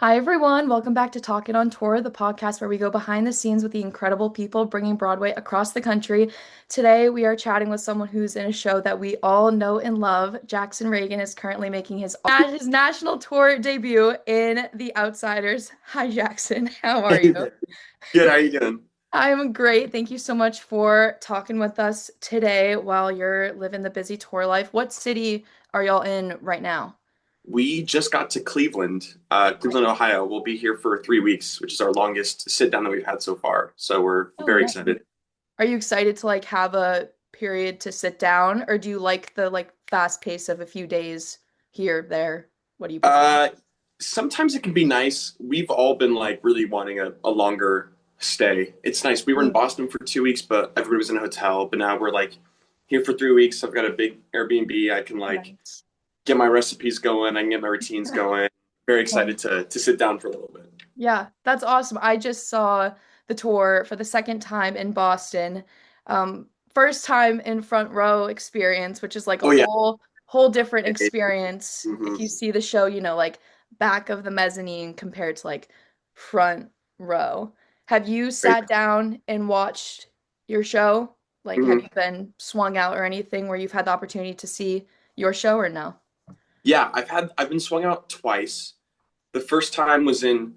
Hi, everyone. Welcome back to Talking on Tour, the podcast where we go behind the scenes with the incredible people bringing Broadway across the country. Today, we are chatting with someone who's in a show that we all know and love. Jackson Reagin is currently making his national tour debut in The Outsiders. Hi, Jackson. How are Hey you? there. Good, how you doing? I'm great. Thank you so much for talking with us today while you're living the busy tour life. What city are y'all in right now? We just got to Cleveland, Cleveland, Ohio. We'll be here for 3 weeks, which is our longest sit down that we've had so far. So we're Oh, very nice. excited. Are you excited to have a period to sit down, or do you like the fast pace of a few days here, there? What do you prefer? Uh, Sometimes it can be nice. We've all been like really wanting a longer stay. It's nice. We were in Mm. Boston for 2 weeks, but everybody was in a hotel. But now we're like here for 3 weeks. I've got a big Airbnb. I can like Nice. get my recipes going. I can get my routines going. Very excited Nice. to sit down for a little bit. Yeah, that's awesome. I just saw the tour for the second time in Boston. First time in front row experience, which is like a Oh yeah. whole different experience. If you Mhm. see the show, like back of the mezzanine compared to like front row. Have you Great. sat down and watched your show? Like, have Mhm. you been swung out or anything where you've had the opportunity to see your show or no? Yeah, I've been swung out twice. The first time was in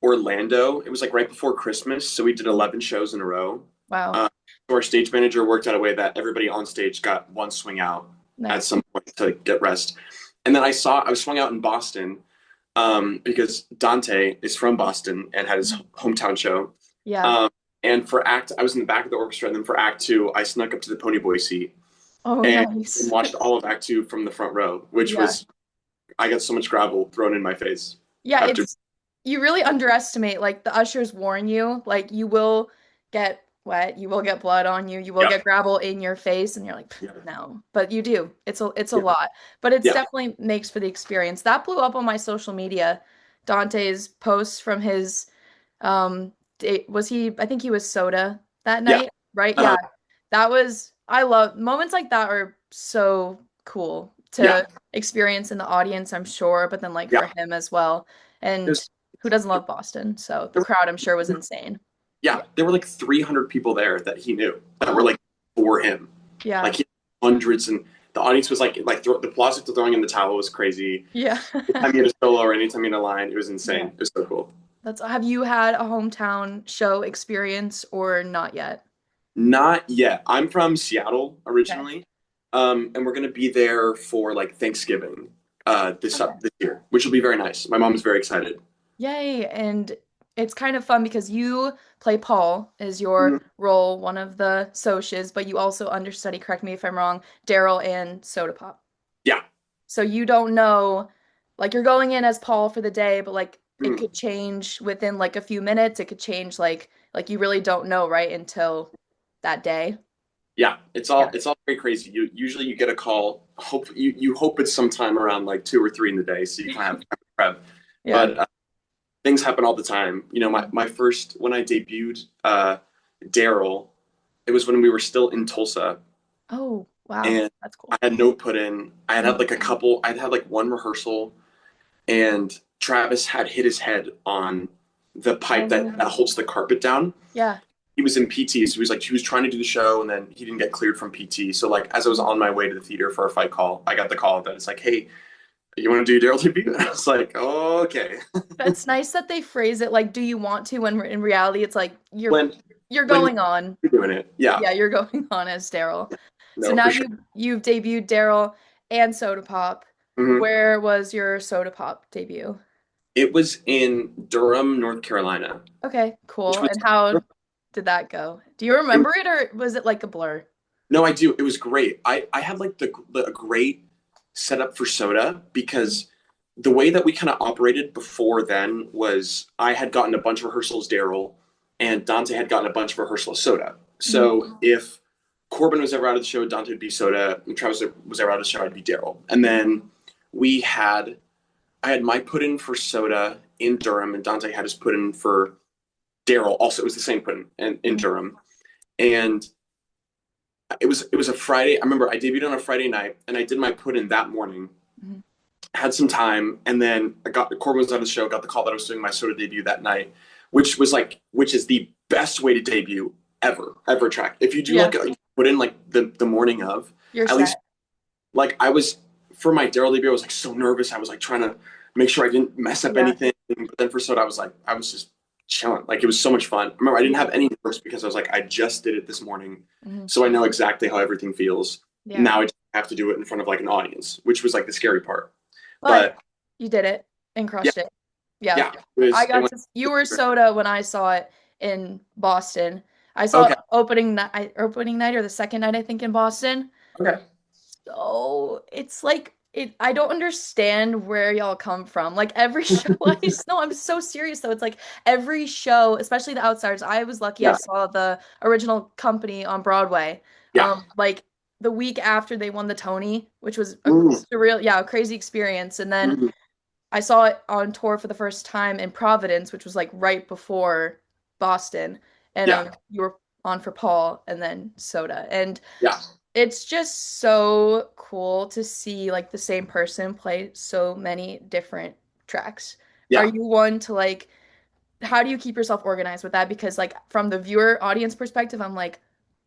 Orlando. It was like right before Christmas, so we did 11 shows in a row. Wow, Uh, so our stage manager worked out a way that everybody on stage got one swing out at nice. some point to get rest. And then I was swung out in Boston because Dante is from Boston and had his Mhm. hometown show. Yeah. Um, and for I was in the back of the orchestra, and then for Act Two, I snuck up to the Pony Boy seat Oh, and nice. watched all of Act Two from the front row, which Yeah. was I got so much gravel thrown in my face Yeah, after. it's you really underestimate like the ushers warn you, like you will get wet, you will get blood on you, you will Yeah, get gravel in your face and you're like, yeah, no. But you do. It's a yeah, lot. But it's yeah, definitely makes for the experience. That blew up on my social media. Dante's posts from his date was he I think he was soda that yeah. night, right? Yeah. Uh, That was I love moments like that are so cool yeah, to experience in the audience, I'm sure, but then like yeah. for him as well. And There's, who doesn't love Boston? So the there, crowd, I'm sure, was insane. yeah, there were like 300 people there that he knew that were Oh, like for him. yeah. Like he had hundreds, and the audience was the applause after throwing in the towel was crazy. Yeah. Anytime he had a solo or anytime he had a line, it was insane. Yeah. It was so cool. Have you had a hometown show experience or not yet? Not yet. I'm from Seattle Okay. originally, and we're gonna be there for like Thanksgiving Okay. this year, which will be very nice. My mom is very excited. Yay. And it's kind of fun because you play Paul is Mhm. your role, one of the Socs, but you also understudy, correct me if I'm wrong, Daryl and Soda Pop. Yeah. So you don't know, like you're going in as Paul for the day, but like it Mhm. could change within like a few minutes. It could change like you really don't know right until that day. Yeah, Yeah. it's all very crazy. You get a call. You hope it's sometime around like 2 or 3 in the day, so you can have prep. Yeah. But things happen all the time. You know, my first when I debuted Daryl, it was when we were still in Tulsa, Oh, wow. and That's I cool. had no put in. Mhm. I'd had like one rehearsal, and Travis had hit his head on the pipe that Oh, holds the carpet down. yeah. He was in PT, so he was trying to do the show, and then he didn't get cleared from PT. So like as I was Mhm. on my way to the theater for a fight call, I got the call that it's like, hey, you want to do Daryl debut? And I was like, oh, okay. That's nice that they phrase it like, do you want to? When in reality, it's like when you're when going on. you're doing it, yeah, Yeah, you're going on as Daryl. So no, now for sure. you've debuted Daryl and Soda Pop. Hmm. Where was your Soda Pop debut? It was in Durham, North Carolina, Okay, which cool. was And how did that go? Do you it, remember it or was it like a blur? no, I do. It was great. I had like the a great setup for Soda because the way that we kind of operated before then was I had gotten a bunch of rehearsals Daryl and Dante had gotten a bunch of rehearsals Soda. Mhm. So if Corbin was ever out of the show, Dante would be Soda, and Travis was ever out of the show, I'd be Daryl. And then we had I had my put in for Soda in Durham, and Dante had his put in for Daryl. Also, it was the same put in Mhm. Durham. And it was a Friday. I remember I debuted on a Friday night, and I did my put in that morning. Mhm. had some time, and then I got Corbin was on the show, got the call that I was doing my soda debut that night, which is the best way to debut ever track. If you do Yeah, like put in like the morning of, you're at least set. like I was for my Daryl debut, I was like so nervous. I was like trying to make sure I didn't mess up Yeah, anything. But then for soda, I was just chilling. Like it was so much fun. I remember I didn't yeah, have any nerves because I was like, I just did it this morning, hmm so I know exactly how everything feels. yeah. Now I just have to do it in front of like an audience, which was like the scary part. But But you did it and yeah, crushed it. Yeah. yeah, it I was. It got went to, you were soda when I saw it in Boston. I saw okay. it opening night or the second night, I think, in Boston. Okay. So it's like I don't understand where y'all come from. Like every show I know, I'm so serious though. It's like every show, especially the Outsiders. I was lucky I Yeah. saw the original company on Broadway. Yeah. Like the week after they won the Tony, which was a Mm, surreal, yeah, a crazy experience. And then mm, I saw it on tour for the first time in Providence, which was like right before Boston. And yeah. you were on for Paul and then Soda. And Yeah. it's just so cool to see like the same person play so many different tracks. Are Yeah. you one to like, how do you keep yourself organized with that? Because like from the viewer audience perspective, I'm like,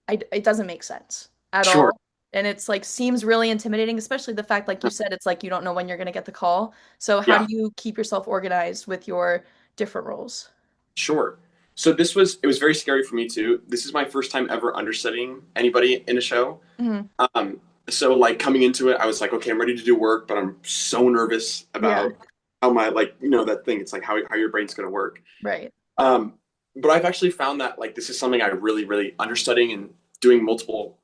it doesn't make sense at Sure. all. And it's like seems really intimidating, especially the fact, like you said, it's like you don't know when you're gonna get the call. So how do Yeah. you keep yourself organized with your different roles? Sure. So it was very scary for me too. This is my first time ever understudying anybody in a show. Hmm Um, so like coming into it, I was like, okay, I'm ready to do work, but I'm so nervous Yeah, about how my like, you know, that thing. It's like how your brain's gonna work. right. Um, but I've actually found that like this is something I really understudying and doing multiple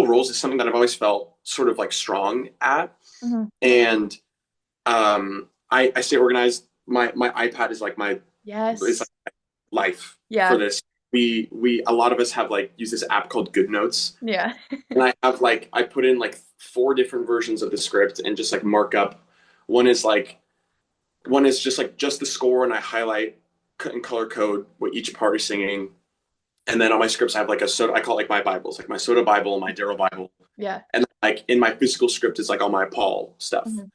roles is something that I've always felt sort of like strong at. Hmm And I stay organized. My iPad is like my is like Yes. life for Yeah. this. We a lot of us have like use this app called Good Notes, Yeah. and I have like I put in like four different versions of the script and just like mark up. One is like one is just like just the score, and I highlight and color code what each part is singing. And then on my scripts, I have like a soda. I call it like my Bibles, like my soda Bible, my Daryl Bible, Yeah. and like in my physical script is like all my Paul stuff. Mhm.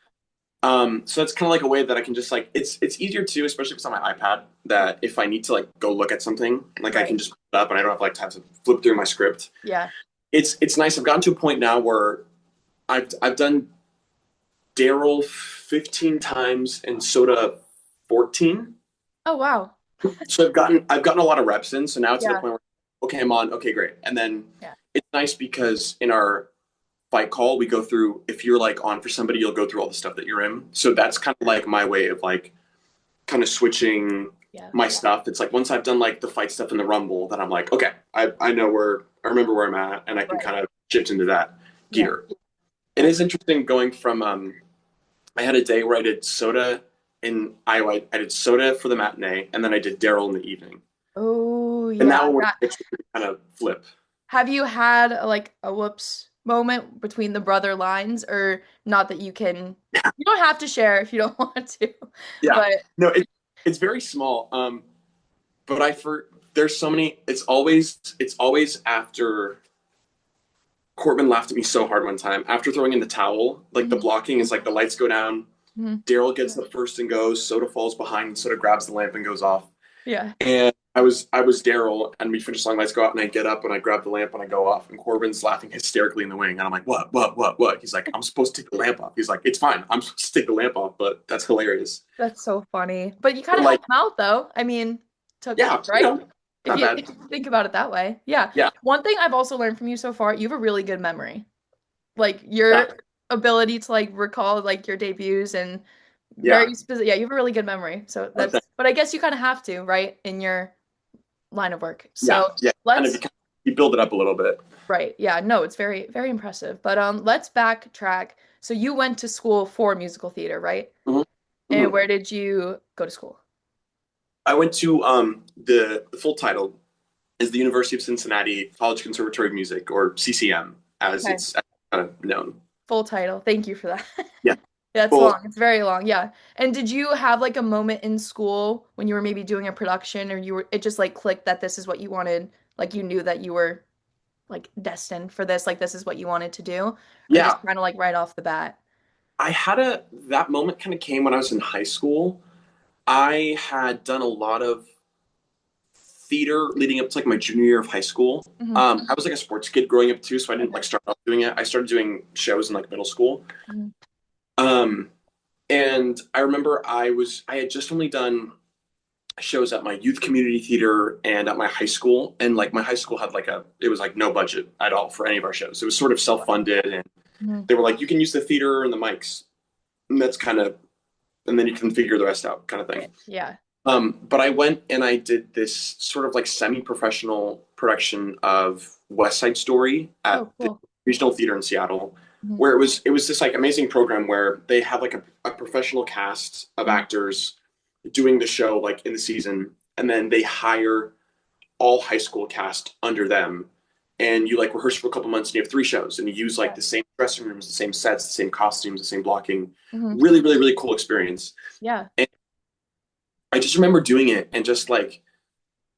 So that's kind of like a way that I can just like it's easier too, especially if it's on my iPad. That if I need to like go look at something, like I Right. can just put it up and I don't have like time to flip through my script. Yeah. It's nice. I've gotten to a point now where I've done Daryl 15 times and Soda 14. Oh, wow. So I've gotten a lot of reps in. So now it's to the Yeah. point where okay, I'm on. Okay, great. And then Yeah. it's nice because in our fight call, we go through if you're like on for somebody, you'll go through all the stuff that you're in. So that's kind of like my way of like kind of switching Yeah. my stuff. It's like once I've done like the fight stuff in the rumble, then I'm like, okay, I know where I remember where I'm at and I can Right. kind of shift into that Yeah. gear. It Yeah. is interesting going from I had a day where I did soda in Iowa. I did soda for the matinee and then I did Daryl in the evening. Oh, And yeah. now we're That, kind of flip. have you had like a whoops moment between the brother lines or not that you don't have to share if you don't want to. Yeah. But No, it's very small. But there's so many it's always after Corbin laughed at me so hard one time after throwing in the towel. Like the Mhm, blocking is like the lights go down. mhm. Daryl gets the first and goes. Soda falls behind. And Soda grabs the lamp and goes off. Yeah. And I was Daryl, and we finish song. Lights go out, and I get up and I grab the lamp and I go off. And Corbin's laughing hysterically in the wing, and I'm like, what? He's like, I'm supposed to take the lamp off. He's like, it's fine. I'm supposed to take the lamp off, but that's hilarious. That's so funny. But you kind But of like, helped him out though. I mean, to yeah, right? not If bad. you think about it that way. Yeah. Yeah, One thing I've also learned from you so far, you have a really good memory. Like yeah, your ability to like recall like your debuts and yeah. very specific. Yeah, you have a really good memory. So Okay. but I guess you kind of have to, right, in your line of work. Yeah, So yeah. Kind of let's, you build it up a little bit. right. Yeah, no, it's very, very impressive. But let's backtrack. So you went to school for musical theater, right? Mhm, And mhm. where did you go to school? I went to the full title is the University of Cincinnati College Conservatory of Music, or CCM, as Okay. it's kind of known. Full title. Thank you for that. Yeah. That's Well, long. It's very long. Yeah. And did you have like a moment in school when you were maybe doing a production or it just like clicked that this is what you wanted, like you knew that you were like destined for this, like this is what you wanted to do, or just yeah. kind of like right off the bat? I had that moment kind of came when I was in high school. I had done a lot of theater leading up to like my junior year of high school. Hmm. I was like a sports kid growing up too, so I didn't like Okay. start off doing it. I started doing shows in like middle school. Hmm. Um, and I remember I had just only done shows at my youth community theater and at my high school. And like my high school had it was like no budget at all for any of our shows. It was sort of self-funded, and Hmm. they were like, you can use the theater and the mics. And that's kind of, and then you can figure the rest out kind of thing. Right. Yeah. But I went and I did this sort of like semi-professional production of West Side Story at Oh, the cool. Regional Theater in Seattle, Hmm. where it was this like amazing program where they have like a professional cast of Hmm. actors doing the show like in the season, and then they hire all high school cast under them, and you like rehearse for a couple months and you have three shows and you use like Yeah. the same dressing rooms, the same sets, the same costumes, the same blocking. Hmm. Really, really, really cool experience. Yeah. And I just remember doing it and just like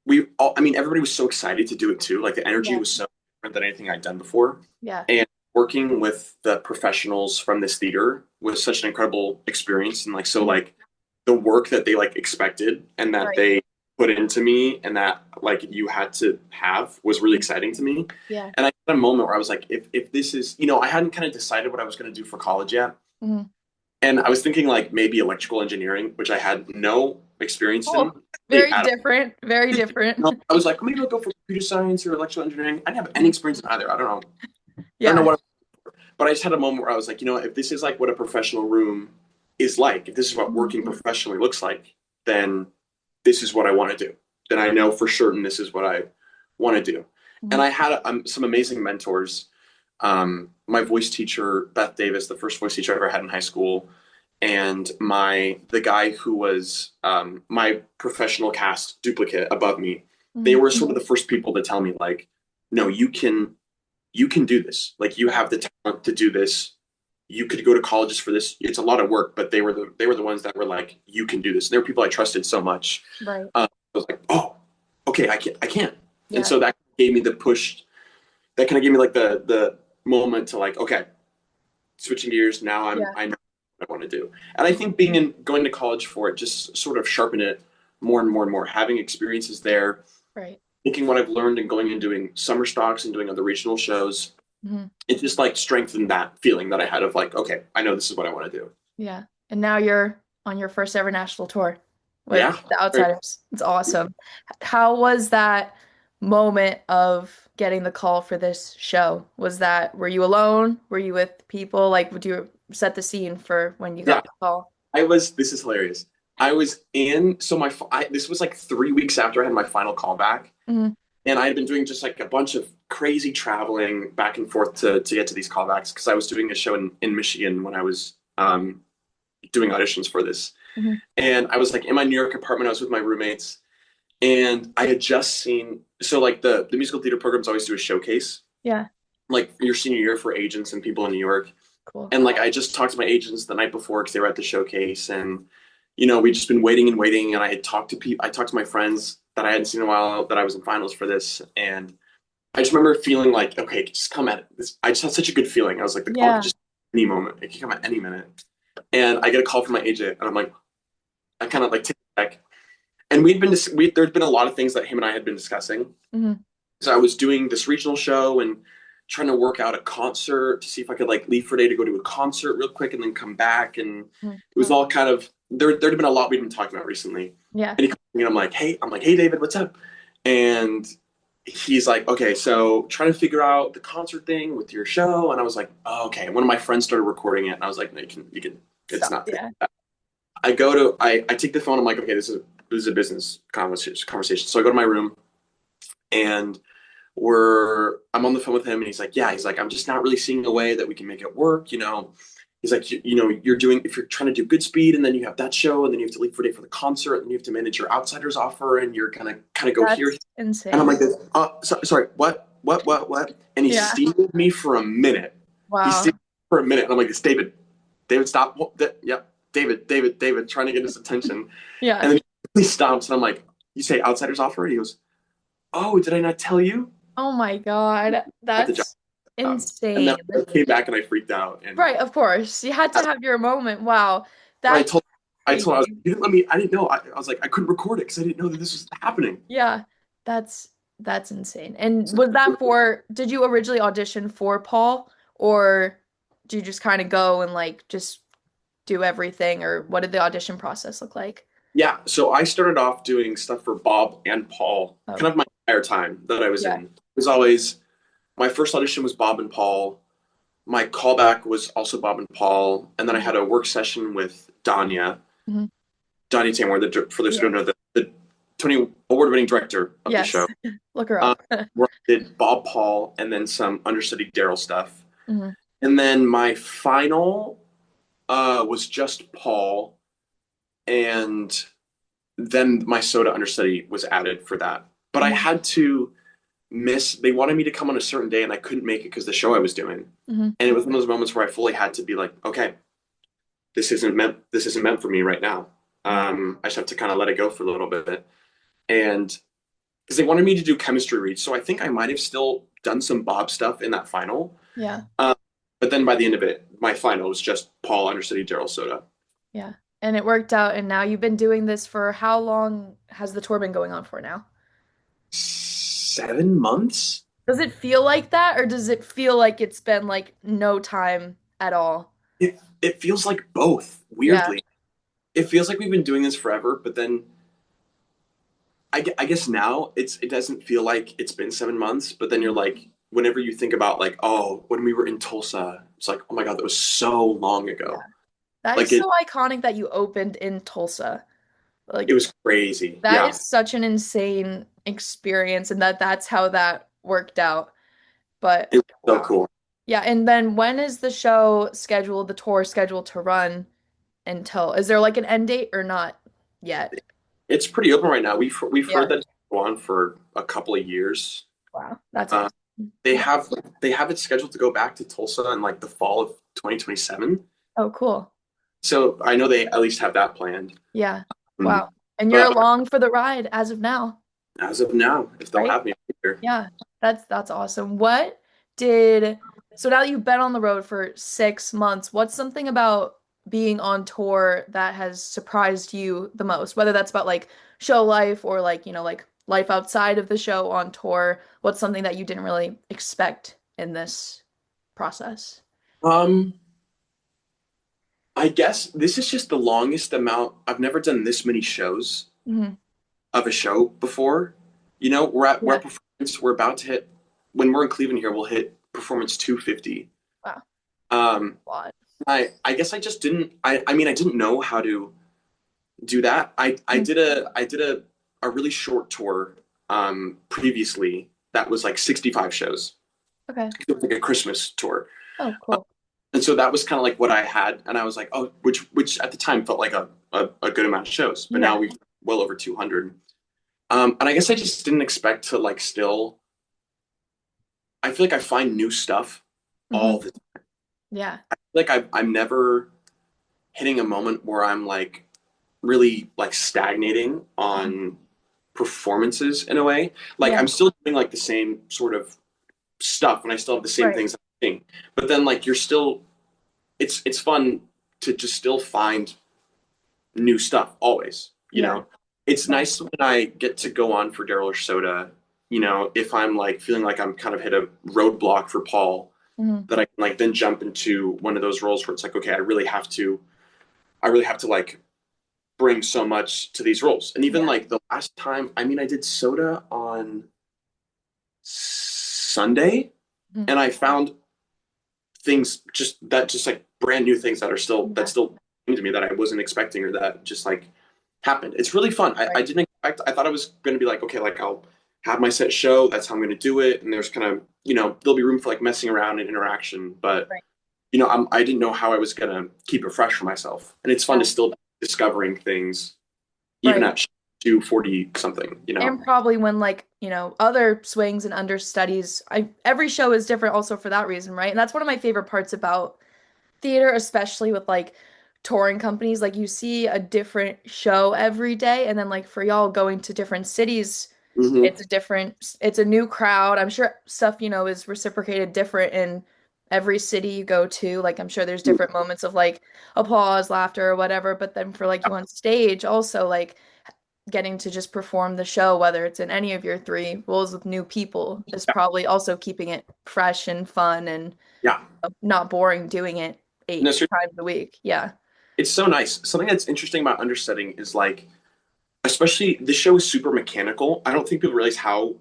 I mean, everybody was so excited to do it too. Like the energy Yeah. was so different than anything I'd done before. Yeah. And working with the professionals from this theater was such an incredible experience. And like, so Hmm. like the work that they like expected and that Right. they put into me and that like you had to have was really exciting to me. Yeah. And I had a moment where I was like, if this is, I hadn't kind of decided what I was going to do for college yet. Hmm. And I was thinking like maybe electrical engineering, which I had no experience in. Cool. They Very different. Very different. I was like, maybe I'll go for computer science or electrical engineering. I didn't have any Mhm. experience in either. I don't know. I don't know Yeah. what, but I just had a moment where I was like, if this is like what a professional room is like, if this is what Mhm. working professionally looks like, then this is what I want to do. Then I know for certain this is what I want to do. And Mhm. I had some amazing mentors. My voice teacher, Beth Davis, the first voice teacher I ever had in high school, and the guy who was my professional cast duplicate above me, they Mhm. were sort of the first people to tell me like, no, you can do this. Like you have the talent to do this. You could go to colleges for this. It's a lot of work, but they were the ones that were like, you can do this. And they were people I trusted so much. Right. I was like, oh, okay, I can. And Yeah. so that gave me the push. That kind of gave me like the moment to like, okay, switching gears. Now Yeah. I know what I want to do. And I think going to college for it just sort of sharpened it more and more and more. Having experiences there, Right. taking what I've learned and going and doing summer stocks and doing other regional shows, Hmm. it just like strengthened that feeling that I had of like, okay, I know this is what I want to do. Yeah. And now you're on your first ever national tour with Yeah. the Outsiders. It's awesome. How was that moment of getting the call for this show? Were you alone? Were you with people? Like, would you set the scene for when you Yeah. got the call? This is hilarious. I was in, so this was like 3 weeks after I had my final callback. Hmm. And I had been doing just like a bunch of crazy traveling back and forth to get to these callbacks because I was doing a show in Michigan when I was doing auditions for this. Hmm. And I was like in my New York apartment, I was with my roommates, and I had just seen, so like the musical theater programs always do a showcase, Yeah. like your senior year for agents and people in New York. Cool. And like I just talked to my agents the night before because they were at the showcase, and we'd just been waiting and waiting, and I had talked to people, I talked to my friends that I hadn't seen in a while that I was in finals for this, and I just remember feeling like, okay, just come at it. I just had such a good feeling. I was like, the call could Yeah. just any moment. It could come at any minute. And I get a call from my agent, and I'm like, I kind of like take it back. And there'd been a lot of things that him and I had been discussing. Hmm. So I was doing this regional show and trying to work out a concert to see if I could like leave for a day to go to a concert real quick and then come back. And it was all kind of there'd been a lot we'd been talking about recently. Yeah. And he called me and I'm like, hey David, what's up? And he's like, okay, so trying to figure out the concert thing with your show. And I was like, oh, okay. And one of my friends started recording it, and I was like, no, you can, it's Stop. not. Yeah. I take the phone. I'm like, okay, this is a business conversation. So I go to my room, and I'm on the phone with him, and he's like, yeah, he's like, I'm just not really seeing a way that we can make it work. He's like, if you're trying to do good speed, and then you have that show, and then you have to leave for a day for the concert, and you have to manage your outsiders offer, and you're gonna kind of go here. That's And I'm insane. like, sorry, what? And he Yeah. steamed me for a minute. He Wow. steamed me for a minute, and I'm like, it's David, stop. Yep, David, trying to get his attention. Yeah. And then he stops, and I'm like, you say outsiders offer? And he goes, oh, did I not tell you? Oh my God. Got the job. And then Insane. I came back and I freaked out. And Right, of course. You had to have your moment. Wow. I That's told, I was, crazy. you didn't let me, I didn't know. I was like, I couldn't record it because I didn't know that this was happening. Yeah. That's that's insane. And was that for, did you originally audition for Paul, or do you just kind of go and like just do everything, or what did the audition process look like? Yeah. So I started off doing stuff for Bob and Paul kind Okay. of my entire time that I was Yeah. in. It was always, my first audition was Bob and Paul. My callback was also Bob and Paul. And then I Mhm. had a work session with Mhm. Donnie Tamor, for those who Yeah. don't know, the Tony Award-winning director of the show. Yes. Look her Um, up. where I did Bob, Paul, and then some understudy Daryl stuff. Mhm. And then my final was just Paul, and then my soda understudy was added for that. But I Mhm. had to miss. They wanted me to come on a certain day, and I couldn't make it because the show I was doing. Mhm. And it was one of those moments where I fully had to be like, okay, this isn't meant. This isn't meant for me right now. Yeah. I just have to kind of let it go for a little bit. And because they wanted me to do chemistry reads, so I think I might have still done some Bob stuff in that final. Yeah. Um, but then by the end of it, my final was just Paul understudy Daryl Soda. Yeah. And it worked out, and now you've been doing this for how long has the tour been going on for now? 7 months. Does it feel like that, or does it feel like it's been like no time at all? It feels like both. Yeah. Weirdly, it feels like we've been doing this forever. But then I guess now it doesn't feel like it's been 7 months. But then you're like, whenever you think about like, oh, when we were in Tulsa, it's like, oh my God, that was so long Yeah. ago. That Like is so iconic that you opened in Tulsa. it Like was crazy. that Yeah, is such an insane experience, and that's how that worked out. But it was so wow. cool. Yeah, and then when is the show scheduled, the tour scheduled to run until, is there like an end date or not yet? It's pretty open right now. We've heard Yeah. that it's go on for a couple of years. Wow. That's Uh, awesome. they Yeah. have they have it scheduled to go back to Tulsa in like the fall of 2027. Oh, cool. So I know they at least have that planned. Yeah. Mm. Wow. And you're But along for the ride as of now, as of now, if they'll right? have me here, Yeah. That's awesome. What did so now that you've been on the road for 6 months, what's something about being on tour that has surprised you the most? Whether that's about like show life or like, like life outside of the show on tour. What's something that you didn't really expect in this process? um, I guess this is just the longest amount. I've never done this many shows Hmm. of a show before. We're Yeah. at performance. We're about to hit when we're in Cleveland here. We'll hit performance 250. Wow. Um, A lot. I guess I just didn't. I mean, I didn't know how to do that. I Mhm. did a really short tour previously that was like 65 shows. Okay. It was like a Christmas tour. Oh, cool. And so that was kind of like what I had, and I was like, oh, which at the time felt like a good amount of shows, but now Yeah. we've well over 200. And I guess I just didn't expect to like still. I feel like I find new stuff Hmm. all the time. Yeah. Like I'm never hitting a moment where I'm like really like stagnating Mhm. on performances in a way. Like Yeah. I'm still doing like the same sort of stuff, and I still have the same Right. things I'm doing. But then like you're still, it's fun to just still find new stuff always. Yeah. It's Yeah. nice when I get to go on for Daryl or Soda. If I'm like feeling like I'm kind of hit a roadblock for Paul, Hmm. that I can like then jump into one of those roles where it's like, okay, I really have to like bring so much to these roles. And even Yeah. like the last time, I mean, I did Soda on Sunday, Mhm. and I found things just like brand new things that are still that Yeah. still came to me that I wasn't expecting, or that just like happened. It's really fun. I Right. didn't expect. I thought I was going to be like, okay, like I'll have my set show. That's how I'm going to do it. And there's kind of there'll be room for like messing around and interaction, but Right. I didn't know how I was going to keep it fresh for myself. And it's fun Yeah. to still be discovering things even Right. at 240 something. And probably when like, other swings and understudies, every show is different also for that reason, right? And that's one of my favorite parts about theater, especially with like touring companies. Like you see a different show every day, and then like for y'all going to different cities Hmm. It's a new crowd. I'm sure stuff, is reciprocated different in every city you go to. Like I'm sure there's different moments of like applause, laughter, or whatever. But then for like you on stage, also like getting to just perform the show, whether it's in any of your three roles with new people, is probably also keeping it fresh and fun and Yeah. not boring doing it No, eight seriously, times a week. Yeah. it's so nice. Something that's interesting about understudying is like, especially the show is super mechanical. I don't think people realize how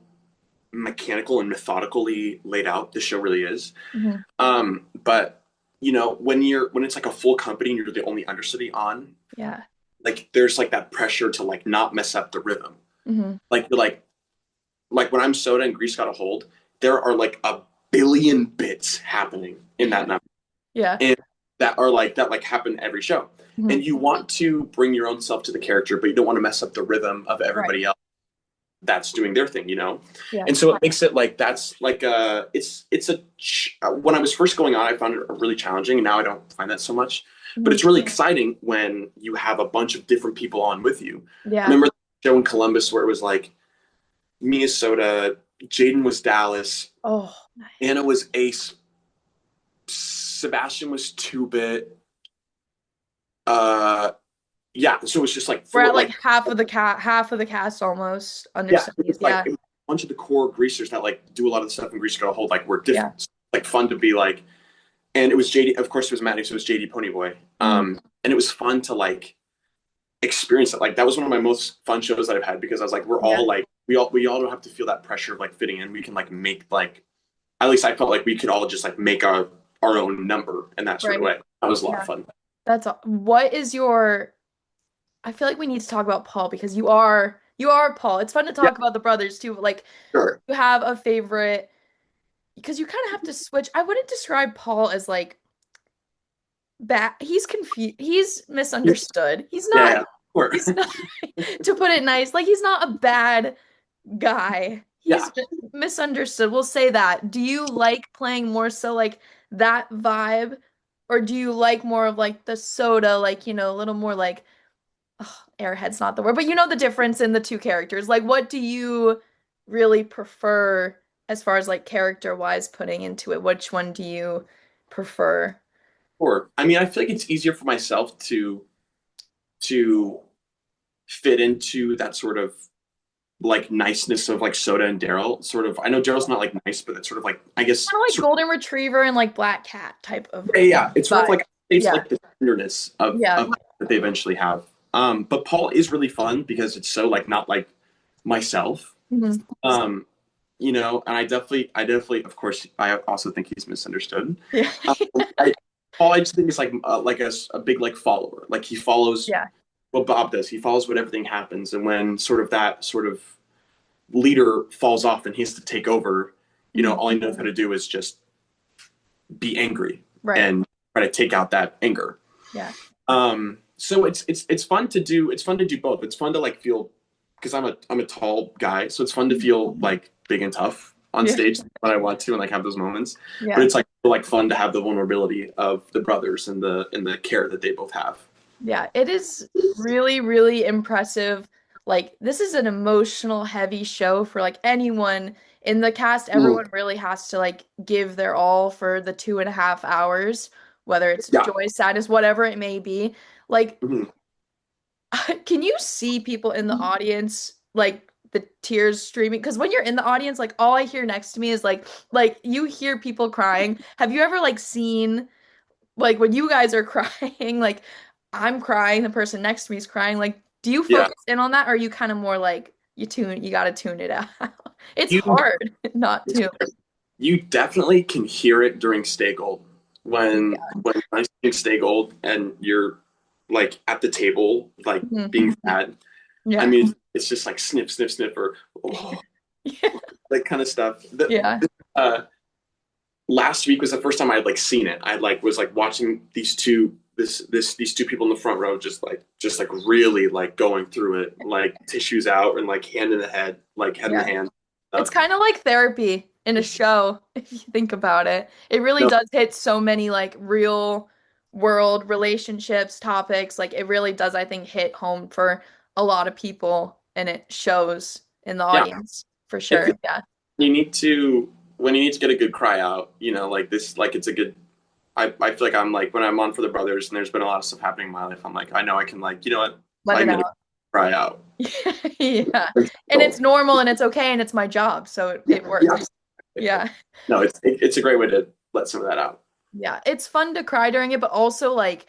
mechanical and methodically laid out the show really is. Hmm. But when it's like a full company and you're the only understudy on, Yeah. like there's like that pressure to like not mess up the rhythm. Hmm. Like you're like when I'm Soda and Grease Got a Hold, there are like a billion bits happening in that number. Yeah. And that happen every show. Hmm. And you want to bring your own self to the character, but you don't want to mess up the rhythm of Right. everybody else that's doing their thing, Yeah. And so it makes it like that's like it's a when I was first going on, I found it really challenging, and now I don't find that so much. But Hmm. it's really exciting when you have a bunch of different people on with you. I Yeah. remember the show in Columbus where it was like Minnesota, Jaden was Dallas, Oh, nice. Anna was Ace, Sebastian was Two Bit. Uh, yeah, so it was just like We're four, at like like half of the cast almost yeah, it understudies. was like Yeah. it was a bunch of the core greasers that like do a lot of the stuff in Grease Got a Hold, like were Yeah. different, like fun to be like. And it was JD, of course, it was Maddie, so it was JD Ponyboy. Hmm. And it was fun to like experience it. Like that was one of my most fun shows that I've had because I was like, we're Yeah. all like, we all don't have to feel that pressure of like fitting in. We can like make like, at least I felt like we could all just like make our own number in that sort of Right. way. That was a lot of Yeah. fun. What is your I feel like we need to talk about Paul because you are Paul. It's fun to Yeah, talk about the brothers too, but like sure. you have a favorite because you kind of have to switch. I wouldn't describe Paul as like bad. He's confused. He's Yeah, misunderstood. yeah, sure. He's not to put it nice, like he's not a bad guy. Yeah, He's misunderstood. We'll say that. Do you like playing more so like that vibe, or do you like more of like the soda, like, a little more like airhead's not the word, but you know the difference in the two characters. Like, what do you really prefer as far as like character wise putting into it? Which one do you prefer? sure. I mean, I feel like it's easier for myself to fit into that sort of like niceness of like Soda and Daryl. Sort of, I know Daryl's not like nice, but it's sort of like I guess Kind of like sort golden retriever and like black cat type of of, yeah, it's sort of vibe. like it's Yeah. like the tenderness Yeah. of that they eventually have. But Paul is really fun because it's so like not like myself. Hmm. Um, and I definitely, of course, I also think he's misunderstood. Yeah. Um, I, Paul, I just think is like a big like follower. Like he follows Yeah. what Bob does. He follows what everything happens, and when sort of that sort of leader falls off and he has to take over, Mhm. all he knows how to do is just be angry Right. and try to take out that anger. Yeah. So it's fun to do. It's fun to do both. It's fun to like feel because I'm a tall guy, so it's fun to feel like big and tough on Yeah. stage when I want to and like have those moments. But Yeah. it's like fun to have the vulnerability of the brothers and the care that they both have. Yeah, it is really, really impressive. Like, this is an emotional, heavy show for like anyone in the cast. Mm, Everyone really has to like give their all for the 2.5 hours, whether it's yeah. joy, sadness, whatever it may be. Like, Mhm. can you see people in the audience, like the tears streaming? Because when you're in the audience, like all I hear next to me is like you hear people crying. Have you ever like seen? Like when you guys are crying, like I'm crying, the person next to me is crying. Like, do you Yeah. focus in on that, or are you kind of more like you gotta tune it out? It's You hard not to. you definitely can hear it during Stay Gold when I sing Stay Gold and you're like at the table like Mhm. being sad. I Yeah. mean, it's just like snip, snip, snip, or oh, that kind of stuff. Yeah. Uh, Last week was the first time I had like seen it. I like was like watching these two people in the front row just like really like going through it, like tissues out and like hand in the head, like head in the Yeah. hand. It's Stuff. kind of like therapy in a show, if you think about it. It really No, does hit so many like real world relationships, topics. Like it really does, I think, hit home for a lot of people, and it shows in the Yeah. audience for If sure. Yeah. you need to, when you need to get a good cry out, you know, like this, like it's a good, I feel like I'm like, when I'm on for the brothers and there's been a lot of stuff happening in my life, I'm like, I know I can like, you know what, Let I it need to out. cry out. Yeah. And it's normal and it's okay and it's my job, so Yeah. it Yeah. works. Yeah. No, it's a great way to let some of that out. Yeah. It's fun to cry during it, but also like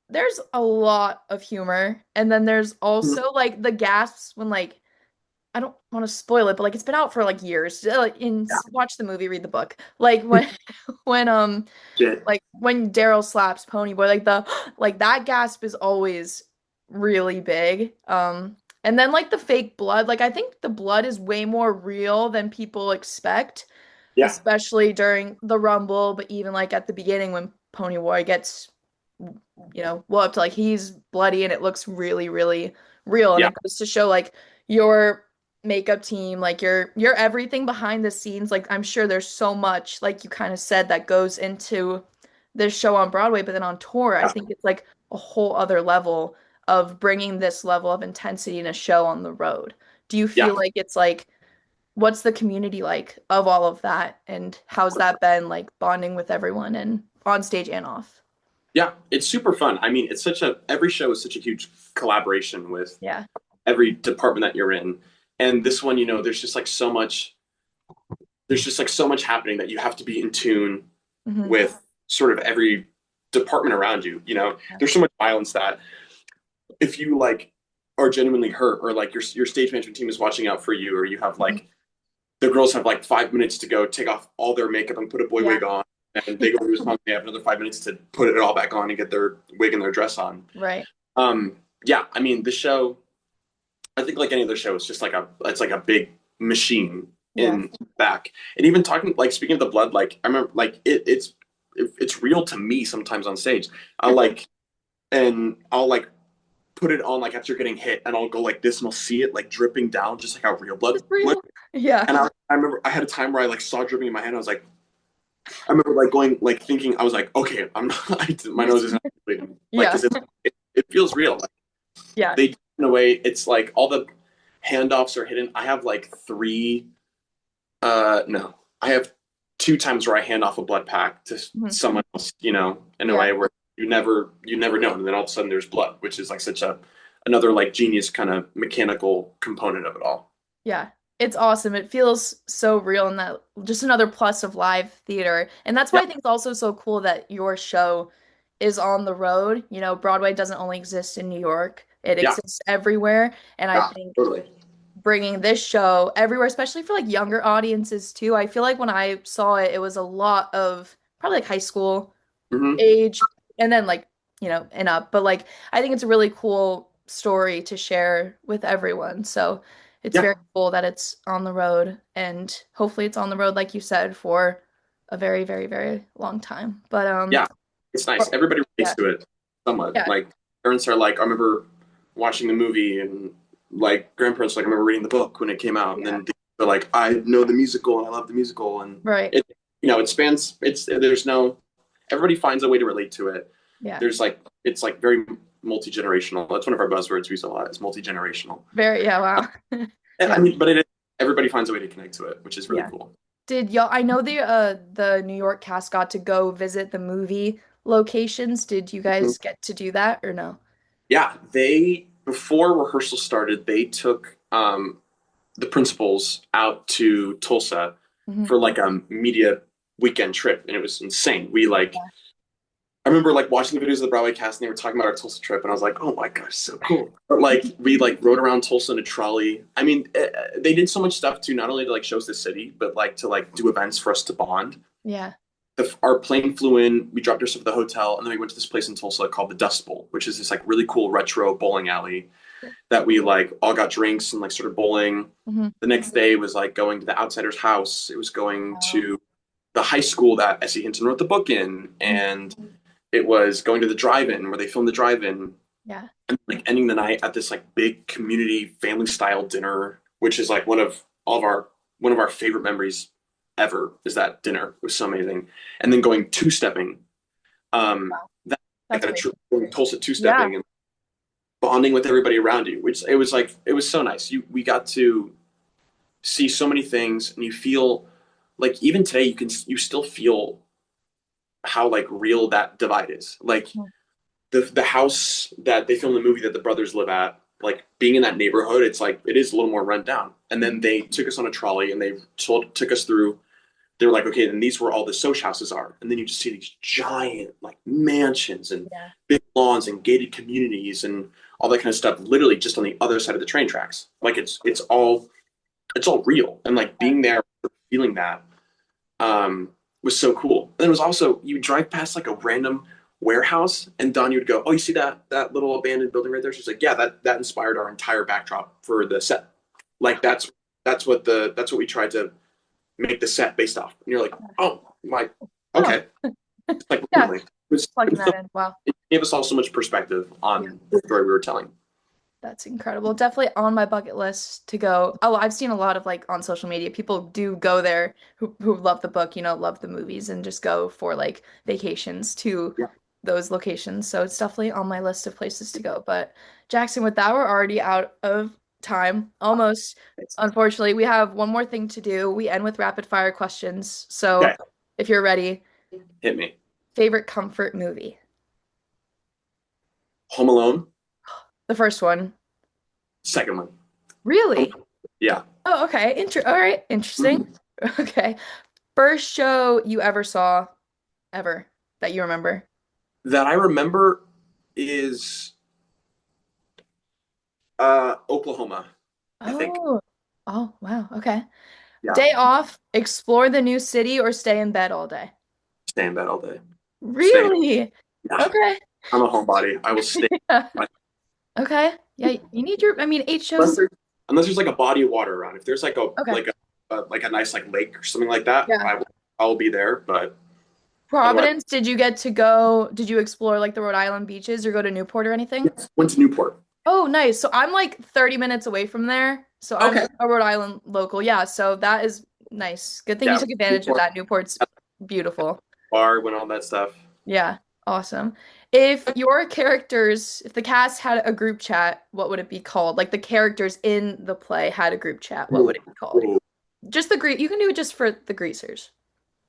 there's a lot of humor. And then there's Mhm. also like the gasps when like I don't want to spoil it, but like it's been out for like years. Like in Yeah. watch the movie, read the book. Like when when Shit. like when Daryl slaps Ponyboy, like the like that gasp is always really big. And then like the fake blood, like I think the blood is way more real than people expect, Yeah. especially during the Rumble, but even like at the beginning when Ponyboy gets whooped, like he's bloody and it looks really, really real. And Yeah. it goes to show like your makeup team, like your everything behind the scenes. Like I'm sure there's so much, like you kind of said, that goes into this show on Broadway, but then on tour, I Yeah. think it's like a whole other level of bringing this level of intensity in a show on the road. Do you Yeah. feel like it's like what's the community like of all of that, and how's that been like bonding with everyone and on stage and off? Yeah. It's super fun. I mean, every show is such a huge collaboration with Yeah. every department that you're in. And this one, you know, there's just like so much happening that you have to be in tune Hmm. with sort of every department around you. You know, Yeah. there's so much violence that if you like are genuinely hurt or like your stage management team is watching out for you or you have Mhm. like the girls have like 5 minutes to go take off all their makeup and put a boy Yeah. wig on and they go to a song they have another 5 minutes to put it all back on and get their wig and their dress on. Right. Yeah, I mean the show, I think like any other show, it's like a big machine Yeah. in back. And even talking like speaking of the blood, like I remember like it's real to me sometimes on stage. I'll like put it on like after getting hit and I'll go like this and I'll see it like dripping down just like how real blood It's would. real. Yeah. And I remember I had a time where I like saw dripping in my hand. I was like, I remember like going like thinking I was like, okay, I'm not my nose isn't bleeding. Like Yeah. because it feels real. Like Yeah. they in a way it's like all the handoffs are hidden. I have like three no. I have two times where I hand off a blood pack to Mhm. someone else, you know, in a Yeah. way where you never know. And then all of a sudden there's blood, which is like such a another like genius kind of mechanical component of it all. Yeah. It's awesome. It feels so real, and that just another plus of live theater. And that's why Yeah. I think it's also so cool that your show is on the road. You know, Broadway doesn't only exist in New York, it Yeah. exists everywhere. And I Yeah. think Totally. bringing this show everywhere, especially for like younger audiences too. I feel like when I saw it, it was a lot of probably like high school Hmm. age and then like, and up. But like I think it's a really cool story to share with everyone. So it's Yeah. very cool that it's on the road, and hopefully it's on the road, like you said, for a very, very, very long time. But Yeah. It's nice. or- Everybody yeah, relates to it somewhat. yeah, Like parents are like, I remember watching the movie and like grandparents like I remember reading the book when it came out and yeah, then they're like, I know the musical and I love the musical and right. it it spans there's no everybody finds a way to relate to it. Yeah. There's like it's like very multi-generational. That's one of our buzzwords we use a lot. It's multi-generational. Very, yeah, Uh, wow. I Yeah. mean, but everybody finds a way to connect to it, which is really Yeah. cool. Did y'all, I know the New York cast got to go visit the movie locations. Did you Mhm. guys get to do that or no? Yeah, they before rehearsal started, they took the principals out to Tulsa Hmm. for like a media weekend trip, and it was insane. We like I remember like watching the videos of the Broadway cast, and they were talking about our Tulsa trip, and I was like, "Oh my gosh, so cool!" But like we like rode around Tulsa in a trolley. I mean, they did so much stuff too, not only to like show us the city, but like to like do events for us to bond. Yeah. Our plane flew in, we dropped our stuff at the hotel, and then we went to this place in Tulsa called the Dust Bowl, which is this like really cool retro bowling alley that we like all got drinks and like started bowling. Hmm. The next day was like going to the outsider's house. It was going Wow. to the high school that S.E. Hinton wrote the book in, Mhm. and it was going to the drive-in where they filmed the drive-in, Yeah. and like ending the night at this like big community family style dinner, which is like one of our favorite memories ever. Is that dinner it was so amazing, and then going two stepping, Wow. that like That's at a crazy. trip, going Tulsa two Yeah. stepping and bonding with everybody around you, which it was like it was so nice. We got to. see so many things, and you feel like even today you still feel how like real that divide is. Like the house that they filmed the movie that the brothers live at, like being in that neighborhood, it's like it is a little more run down. And then they took us on a trolley and they took us through. They were like, okay, then these were all the Soch houses are, and then you just see these giant like mansions and Yeah. big lawns and gated communities and all that kind of stuff. Literally just on the other side of the train tracks. Like it's all real, and like being there, feeling that was so cool. And then it was also you drive past like a random warehouse, and Don, you would go, "Oh, you see that little abandoned building right there?" She's like, "Yeah, that inspired our entire backdrop for the set. Like that's what we tried to make the set based off." And you're like, "Oh, my, Oh, okay." It's like yeah, really, it plugging was so, that in. Wow. it gave us all so much perspective Yeah. on the story we were telling. That's incredible. Definitely on my bucket list to go. Oh, I've seen a lot of like on social media, people do go there who love the book, love the movies and just go for like vacations to Yeah. those locations. So it's definitely on my list of places to go. But Jackson, with that, we're already out of time, almost. Unfortunately, we have one more thing to do. We end with rapid fire questions. So Okay, if you're ready, hit me. favorite comfort movie? Home Alone, The first one. second one. Home, Really? yeah. Oh, okay. All right. Interesting. Mhm. Okay. First show you ever saw, ever, that you remember? That I remember is Oklahoma, I think. Oh, oh, wow. Okay. Yeah. Day off, explore the new city, or stay in bed all day? Stay in bed all day. Stay. Really? Yeah. Okay. I'm a homebody. I will stay. Yeah. Okay. Yeah, you need your, I mean, eight Unless shows. there's, unless there's like a body of water around. If there's like a Okay. like a nice like lake or something like that, Yeah. I will be there. But otherwise, Providence, did you get to go, did you explore like the Rhode Island beaches or go to Newport or anything? yes, went to Newport. Oh, nice. So I'm like 30 minutes away from there. So I'm Okay. a Rhode Island local. Yeah, so that is nice. Good thing you Yeah. took advantage of Newport that. Newport's beautiful. bar when all that stuff. Yeah, awesome. If the cast had a group chat, what would it be called? Like the characters in the play had a group chat, what Ooh, would it be called? ooh. Just you can do it just for the greasers.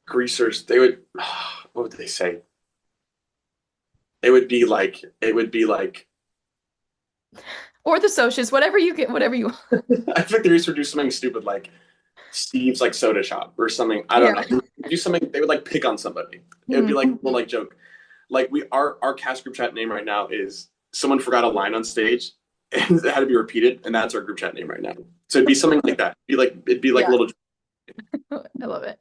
Greasers. They would. What would they say? It would be like. Or the socials, whatever you get, whatever you want. I think the greasers would do something stupid like Steve's like soda shop or something. I don't Yeah. know. They would do something. They would like pick on somebody. It would be Mhm. like a little like joke. Like our cast group chat name right now is someone forgot a line on stage and it had to be repeated, and that's our group chat name right now. So it'd be something like that. It'd be like a Yeah, little. I love it.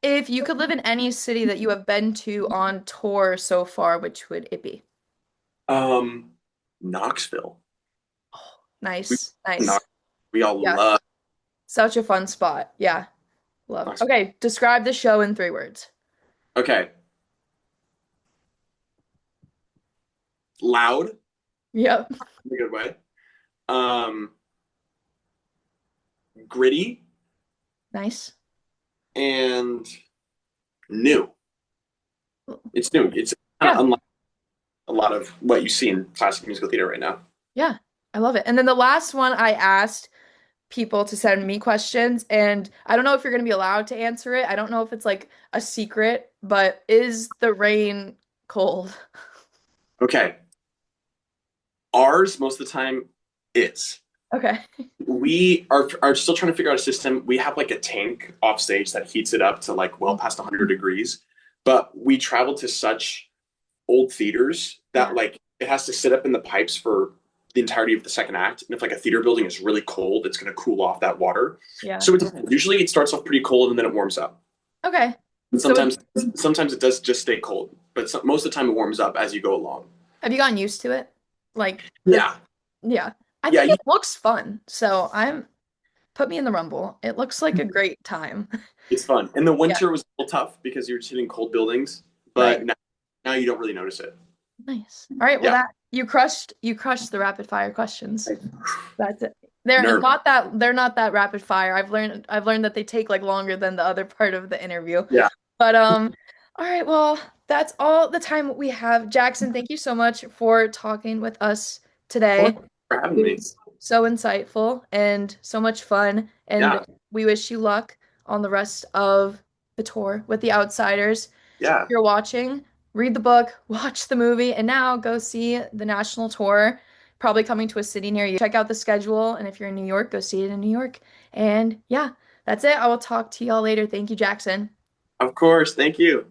If you could live in any city that you have been to on tour so far, which would it be? Um, Knoxville. Oh, We nice, nice. Knox, we all Yeah, love such a fun spot. Yeah, love. Knoxville. Okay, describe the show in 3 words. Okay, loud Yep. in a good way. Um, Gritty Nice. and new. It's new. It's kind Yeah, of unlike a lot of what you see in classic musical theater right now. yeah. I love it. And then the last one I asked people to send me questions, and I don't know if you're going to be allowed to answer it. I don't know if it's like a secret, but is the rain cold? Okay, ours most of the time is. Okay. We are still trying to figure out a system. We have like a tank off stage that heats it up to like well past 100 degrees, but we travel to such old theaters Yeah. that like it has to sit up in the pipes for the entirety of the second act. And if like a theater building is really cold, it's going to cool off that water. Yeah. So usually it starts off pretty cold and then it warms up. Okay. And So sometimes it does just stay cold, but most of the time it warms up as you go along. have you gotten used to it? Like the Yeah, yeah. I yeah, think it looks fun. So I'm put me in the rumble. It looks like a great time. it's fun. And the Yeah. winter was a little tough because you're sitting in cold buildings, Right. but now you don't really notice it. Nice. All right. Well, Yeah, that you crushed the rapid fire questions. That's it. They're nerve. not that rapid fire. I've learned that they take like longer than the other part of the interview. Yeah. But all right, well, that's all the time we have. Jackson, thank you so much for talking with us Well, today. thanks for having It me. was so insightful and so much fun. And Yeah. we wish you luck on the rest of the tour with the Outsiders. If Yeah, you're watching, read the book, watch the movie, and now go see the national tour, probably coming to a city near you. Check out the schedule, and if you're in New York, go see it in New York. And yeah, that's it. I will talk to y'all later. Thank you, Jackson. of course. Thank you.